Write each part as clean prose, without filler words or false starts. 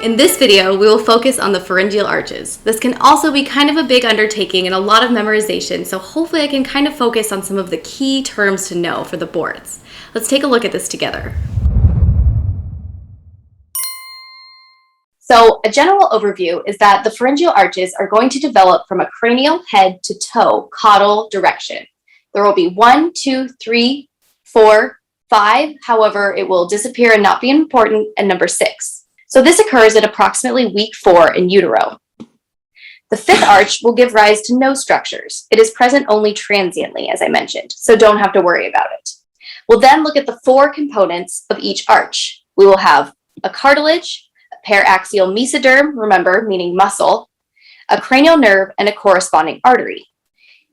In this video, we will focus on the pharyngeal arches. This can also be kind of a big undertaking and a lot of memorization, so hopefully I can kind of focus on some of the key terms to know for the boards. Let's take a look at this together. So a general overview is that the pharyngeal arches are going to develop from a cranial head to toe caudal direction. There will be 1, 2, 3, 4, 5, however, it will disappear and not be important, and number 6. So this occurs at approximately week 4 in utero. The 5th arch will give rise to no structures. It is present only transiently, as I mentioned, so don't have to worry about it. We'll then look at the 4 components of each arch. We will have a cartilage, a paraxial mesoderm, remember, meaning muscle, a cranial nerve, and a corresponding artery.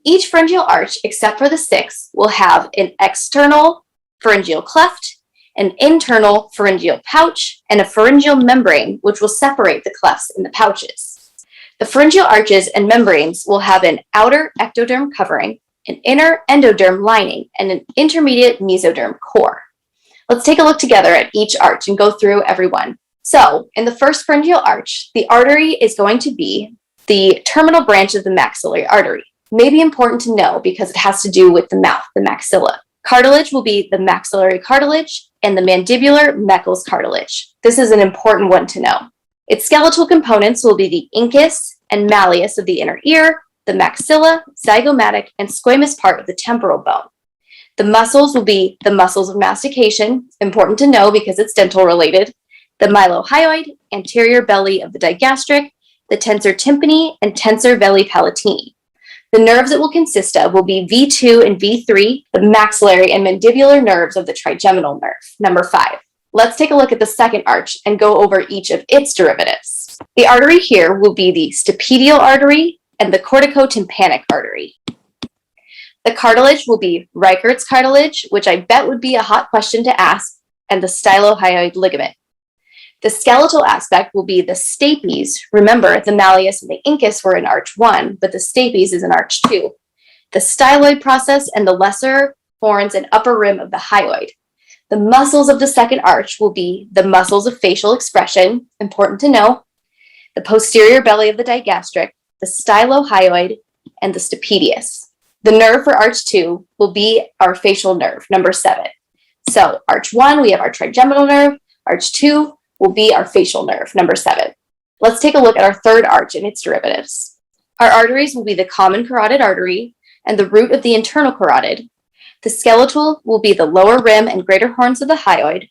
Each pharyngeal arch, except for the 6th, will have an external pharyngeal cleft, an internal pharyngeal pouch, and a pharyngeal membrane, which will separate the clefts in the pouches. The pharyngeal arches and membranes will have an outer ectoderm covering, an inner endoderm lining, and an intermediate mesoderm core. Let's take a look together at each arch and go through every one. So, in the first pharyngeal arch, the artery is going to be the terminal branch of the maxillary artery. May be important to know because it has to do with the mouth, the maxilla. Cartilage will be the maxillary cartilage and the mandibular Meckel's cartilage. This is an important one to know. Its skeletal components will be the incus and malleus of the inner ear, the maxilla, zygomatic, and squamous part of the temporal bone. The muscles will be the muscles of mastication, important to know because it's dental related, the mylohyoid, anterior belly of the digastric, the tensor tympani, and tensor veli palatini. The nerves it will consist of will be V2 and V3, the maxillary and mandibular nerves of the trigeminal nerve, number 5. Let's take a look at the second arch and go over each of its derivatives. The artery here will be the stapedial artery and the corticotympanic artery. The cartilage will be Reichert's cartilage, which I bet would be a hot question to ask, and the stylohyoid ligament. The skeletal aspect will be the stapes. Remember, the malleus and the incus were in arch 1, but the stapes is in arch 2. The styloid process and the lesser horns and upper rim of the hyoid. The muscles of the second arch will be the muscles of facial expression, important to know, the posterior belly of the digastric, the stylohyoid, and the stapedius. The nerve for arch 2 will be our facial nerve, number 7. So arch 1, we have our trigeminal nerve. Arch 2 will be our facial nerve, number 7. Let's take a look at our third arch and its derivatives. Our arteries will be the common carotid artery and the root of the internal carotid. The skeletal will be the lower rim and greater horns of the hyoid.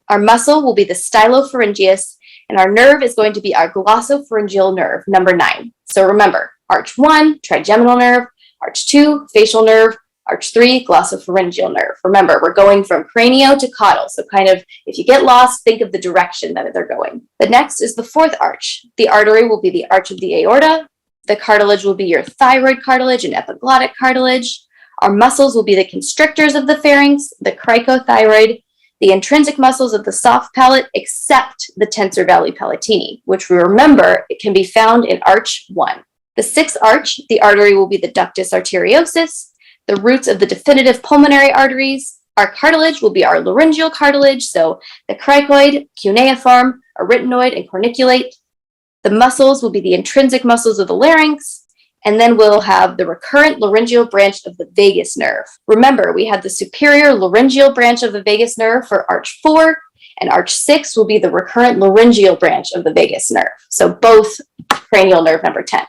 Our muscle will be the stylopharyngeus, and our nerve is going to be our glossopharyngeal nerve, number 9. So remember, arch 1, trigeminal nerve, arch 2, facial nerve, arch 3, glossopharyngeal nerve. Remember, we're going from cranio to caudal, so kind of, if you get lost, think of the direction that they're going. The next is the fourth arch. The artery will be the arch of the aorta. The cartilage will be your thyroid cartilage and epiglottic cartilage. Our muscles will be the constrictors of the pharynx, the cricothyroid, the intrinsic muscles of the soft palate, except the tensor veli palatini, which we remember, it can be found in arch 1. The sixth arch, the artery will be the ductus arteriosus, the roots of the definitive pulmonary arteries. Our cartilage will be our laryngeal cartilage, so the cricoid, cuneiform, arytenoid, and corniculate. The muscles will be the intrinsic muscles of the larynx, and then we'll have the recurrent laryngeal branch of the vagus nerve. Remember, we had the superior laryngeal branch of the vagus nerve for arch 4, and arch 6 will be the recurrent laryngeal branch of the vagus nerve. So both cranial nerve number 10.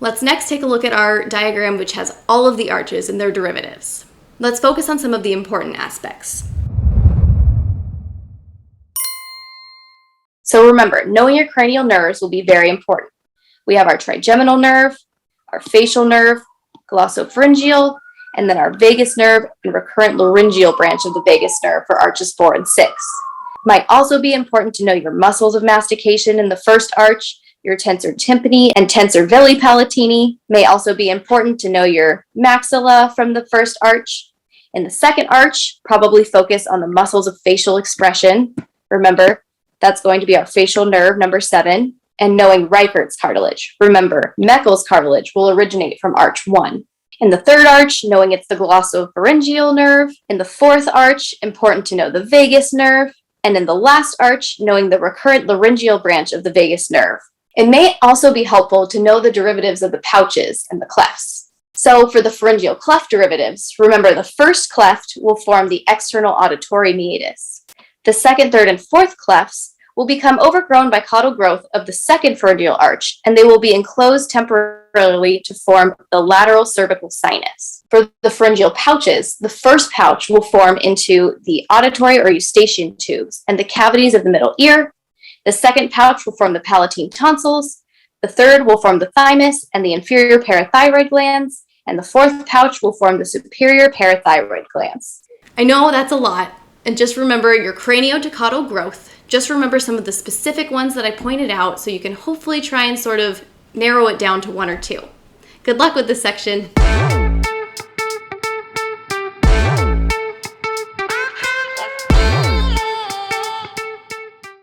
Let's next take a look at our diagram, which has all of the arches and their derivatives. Let's focus on some of the important aspects. So remember, knowing your cranial nerves will be very important. We have our trigeminal nerve, our facial nerve, glossopharyngeal, and then our vagus nerve and recurrent laryngeal branch of the vagus nerve for arches 4 and 6. Might also be important to know your muscles of mastication in the first arch, your tensor tympani and tensor villi palatini. May also be important to know your maxilla from the first arch. In the second arch, probably focus on the muscles of facial expression. Remember, that's going to be our facial nerve, number 7. And knowing Reichert's cartilage. Remember, Meckel's cartilage will originate from arch 1. In the third arch, knowing it's the glossopharyngeal nerve. In the fourth arch, important to know the vagus nerve. And in the last arch, knowing the recurrent laryngeal branch of the vagus nerve. It may also be helpful to know the derivatives of the pouches and the clefts. So for the pharyngeal cleft derivatives, remember the first cleft will form the external auditory meatus. The second, third, and fourth clefts will become overgrown by caudal growth of the second pharyngeal arch, and they will be enclosed temporarily to form the lateral cervical sinus. For the pharyngeal pouches, the first pouch will form into the auditory or eustachian tubes and the cavities of the middle ear. The second pouch will form the palatine tonsils. The third will form the thymus and the inferior parathyroid glands. And the fourth pouch will form the superior parathyroid glands. I know that's a lot. And just remember your cranio to caudal growth. Just remember some of the specific ones that I pointed out so you can hopefully try and sort of narrow it down to 1 or 2. Good luck with this section.